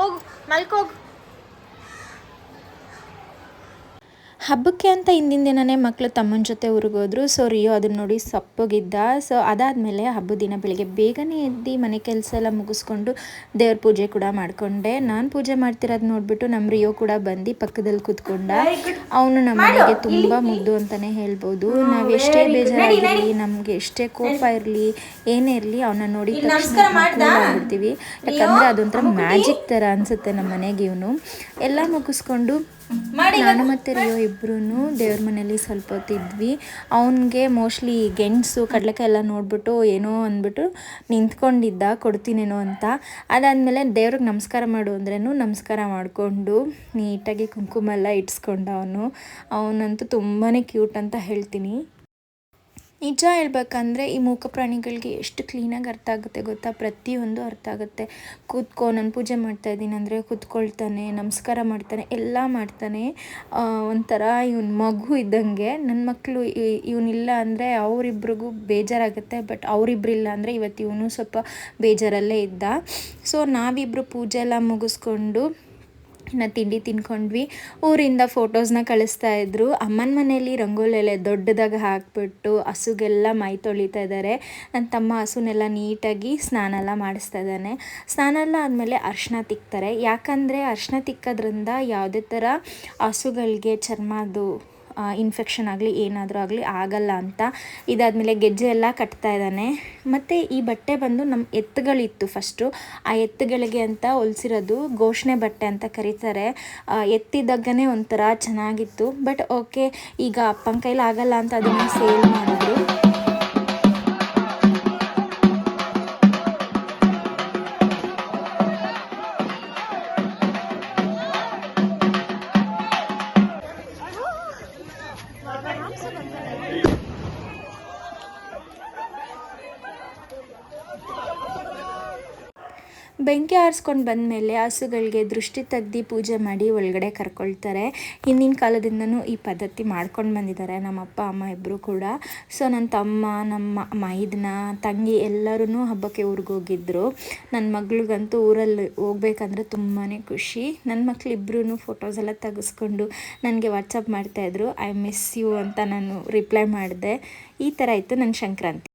ಹೋಗು ಮಲ್ಕೋಗು. ಹಬ್ಬಕ್ಕೆ ಅಂತ ಹಿಂದಿನ ದಿನವೇ ಮಕ್ಕಳು ತಮ್ಮನ ಜೊತೆ ಊರಿಗೋದ್ರು. ಸೊ ರಿಯೋ ಅದನ್ನ ನೋಡಿ ಸಪ್ಪಗಿದ್ದ. ಸೊ ಅದಾದಮೇಲೆ ಹಬ್ಬದ ದಿನ ಬೆಳಿಗ್ಗೆ ಬೇಗನೆ ಎದ್ದು ಮನೆ ಕೆಲಸ ಎಲ್ಲ ಮುಗಿಸ್ಕೊಂಡು ದೇವ್ರ ಪೂಜೆ ಕೂಡ ಮಾಡಿಕೊಂಡೆ. ನಾನು ಪೂಜೆ ಮಾಡ್ತಿರೋದು ನೋಡಿಬಿಟ್ಟು ನಮ್ಮ ರಿಯೋ ಕೂಡ ಬಂದು ಪಕ್ಕದಲ್ಲಿ ಕೂತ್ಕೊಂಡ. ಅವನು ನಮ್ಮ ಮನೆಗೆ ತುಂಬ ಮುದ್ದು ಅಂತಲೇ ಹೇಳ್ಬೋದು. ನಾವು ಎಷ್ಟೇ ಬೇಜಾರಾಗಿರಲಿ, ನಮಗೆ ಎಷ್ಟೇ ಕೋಪ ಇರಲಿ, ಏನೇ ಇರಲಿ, ಅವನ್ನ ನೋಡಿ ತಕ್ಷಣ ಆಗ್ಬಿಡ್ತೀವಿ. ಯಾಕಂದರೆ ಅದೊಂಥರ ಮ್ಯಾಜಿಕ್ ಥರ ಅನಿಸುತ್ತೆ ನಮ್ಮ ಮನೆಗೆ. ಇವನು ಎಲ್ಲ ಮುಗಿಸ್ಕೊಂಡು ನಾನು ಮತ್ತು ರಿಯೋ ಇಬ್ಬರೂ ದೇವ್ರ ಮನೇಲಿ ಸ್ವಲ್ಪ ಹೊತ್ತಿದ್ವಿ. ಅವನಿಗೆ ಮೋಸ್ಟ್ಲಿ ಗೆಣಸು ಕಡಲೆಕಾಯಿ ಎಲ್ಲ ನೋಡಿಬಿಟ್ಟು ಏನೋ ಅಂದ್ಬಿಟ್ಟು ನಿಂತ್ಕೊಂಡಿದ್ದ ಕೊಡ್ತೀನೇನೋ ಅಂತ. ಅದಾದಮೇಲೆ ದೇವ್ರಿಗೆ ನಮಸ್ಕಾರ ಮಾಡು ಅಂದ್ರೂ ನಮಸ್ಕಾರ ಮಾಡಿಕೊಂಡು ನೀಟಾಗಿ ಕುಂಕುಮ ಎಲ್ಲ ಇಟ್ಸ್ಕೊಂಡ. ಅವನಂತೂ ತುಂಬಾ ಕ್ಯೂಟ್ ಅಂತ ಹೇಳ್ತೀನಿ. ನಿಜ ಹೇಳ್ಬೇಕಂದ್ರೆ ಈ ಮೂಕ ಪ್ರಾಣಿಗಳಿಗೆ ಎಷ್ಟು ಕ್ಲೀನಾಗಿ ಅರ್ಥ ಆಗುತ್ತೆ ಗೊತ್ತಾ. ಪ್ರತಿಯೊಂದು ಅರ್ಥ ಆಗುತ್ತೆ. ಕೂತ್ಕೊ, ನಾನು ಪೂಜೆ ಮಾಡ್ತಾಯಿದ್ದೀನಿ ಅಂದರೆ ಕೂತ್ಕೊಳ್ತಾನೆ, ನಮಸ್ಕಾರ ಮಾಡ್ತಾನೆ, ಎಲ್ಲ ಮಾಡ್ತಾನೆ. ಒಂಥರ ಇವನು ಮಗು ಇದ್ದಂಗೆ. ನನ್ನ ಮಕ್ಕಳು ಇವನಿಲ್ಲ ಅಂದರೆ ಅವರಿಬ್ರಿಗೂ ಬೇಜಾರಾಗುತ್ತೆ. ಬಟ್ ಅವರಿಬ್ಬರಿಲ್ಲ ಅಂದರೆ ಇವತ್ತು ಇವನು ಸ್ವಲ್ಪ ಬೇಜಾರಲ್ಲೇ ಇದ್ದ. ಸೊ ನಾವಿಬ್ಬರು ಪೂಜೆ ಎಲ್ಲ ಮುಗಿಸ್ಕೊಂಡು ತಿಂಡಿ ತಿನ್ಕೊಂಡ್ವಿ. ಊರಿಂದ ಫೋಟೋಸ್ನ ಕಳಿಸ್ತಾ ಇದ್ರು. ಅಮ್ಮನ ಮನೆಯಲ್ಲಿ ರಂಗೋಲಿ ಎಲೆ ದೊಡ್ಡದಾಗಿ ಹಾಕ್ಬಿಟ್ಟು ಹಸುಗೆಲ್ಲ ಮೈ ತೊಳಿತಾ ಇದ್ದಾರೆ. ನನ್ನ ತಮ್ಮ ಹಸುನೆಲ್ಲ ನೀಟಾಗಿ ಸ್ನಾನ ಎಲ್ಲ ಮಾಡಿಸ್ತಾ ಇದ್ದಾನೆ. ಸ್ನಾನ ಎಲ್ಲ ಆದಮೇಲೆ ಅರಿಶಿನ ತಿಕ್ತಾರೆ. ಯಾಕಂದರೆ ಅರಿಶಿನ ತಿಕ್ಕೋದ್ರಿಂದ ಯಾವುದೇ ಥರ ಹಸುಗಳಿಗೆ ಚರ್ಮದ್ದು ಇನ್ಫೆಕ್ಷನ್ ಆಗಲಿ ಏನಾದರೂ ಆಗಲಿ ಆಗಲ್ಲ ಅಂತ. ಇದಾದಮೇಲೆ ಗೆಜ್ಜೆ ಎಲ್ಲ ಕಟ್ತಾ ಇದ್ದಾನೆ. ಮತ್ತು ಈ ಬಟ್ಟೆ ಬಂದು ನಮ್ಮ ಎತ್ತುಗಳಿತ್ತು ಫಸ್ಟು. ಆ ಎತ್ತುಗಳಿಗೆ ಅಂತ ಹೊಲಿಸಿರೋದು ಘೋಷಣೆ ಬಟ್ಟೆ ಅಂತ ಕರೀತಾರೆ. ಎತ್ತಿದ್ದಾಗನೇ ಒಂಥರ ಚೆನ್ನಾಗಿತ್ತು. ಬಟ್ ಓಕೆ, ಈಗ ಅಪ್ಪನ ಕೈಲಿ ಆಗಲ್ಲ ಅಂತ ಅದನ್ನು ಸೇಲ್ ಮಾಡಿದ್ರು. ಬೆಂಕಿ ಆರಿಸ್ಕೊಂಡು ಬಂದಮೇಲೆ ಹಸುಗಳಿಗೆ ದೃಷ್ಟಿ ತೆಗ್ದು ಪೂಜೆ ಮಾಡಿ ಒಳಗಡೆ ಕರ್ಕೊಳ್ತಾರೆ. ಹಿಂದಿನ ಕಾಲದಿಂದನೂ ಈ ಪದ್ಧತಿ ಮಾಡ್ಕೊಂಡು ಬಂದಿದ್ದಾರೆ ನಮ್ಮ ಅಪ್ಪ ಅಮ್ಮ ಇಬ್ಬರು ಕೂಡ. ಸೊ ನನ್ನ ತಮ್ಮ, ನಮ್ಮ ಮೈದನ ತಂಗಿ ಎಲ್ಲರೂ ಹಬ್ಬಕ್ಕೆ ಊರಿಗೆ ಹೋಗಿದ್ದರು. ನನ್ನ ಮಗಳಿಗಂತೂ ಊರಲ್ಲಿ ಹೋಗ್ಬೇಕಂದ್ರೆ ತುಂಬಾ ಖುಷಿ. ನನ್ನ ಮಕ್ಕಳಿಬ್ರು ಫೋಟೋಸ್ ಎಲ್ಲ ತೆಗೆಸ್ಕೊಂಡು ನನಗೆ ವಾಟ್ಸಪ್ ಮಾಡ್ತಾಯಿದ್ರು. ಐ ಮಿಸ್ ಯು ಅಂತ ನಾನು ರಿಪ್ಲೈ ಮಾಡಿದೆ. ಈ ಥರ ಇತ್ತು ನನ್ನ ಸಂಕ್ರಾಂತಿ.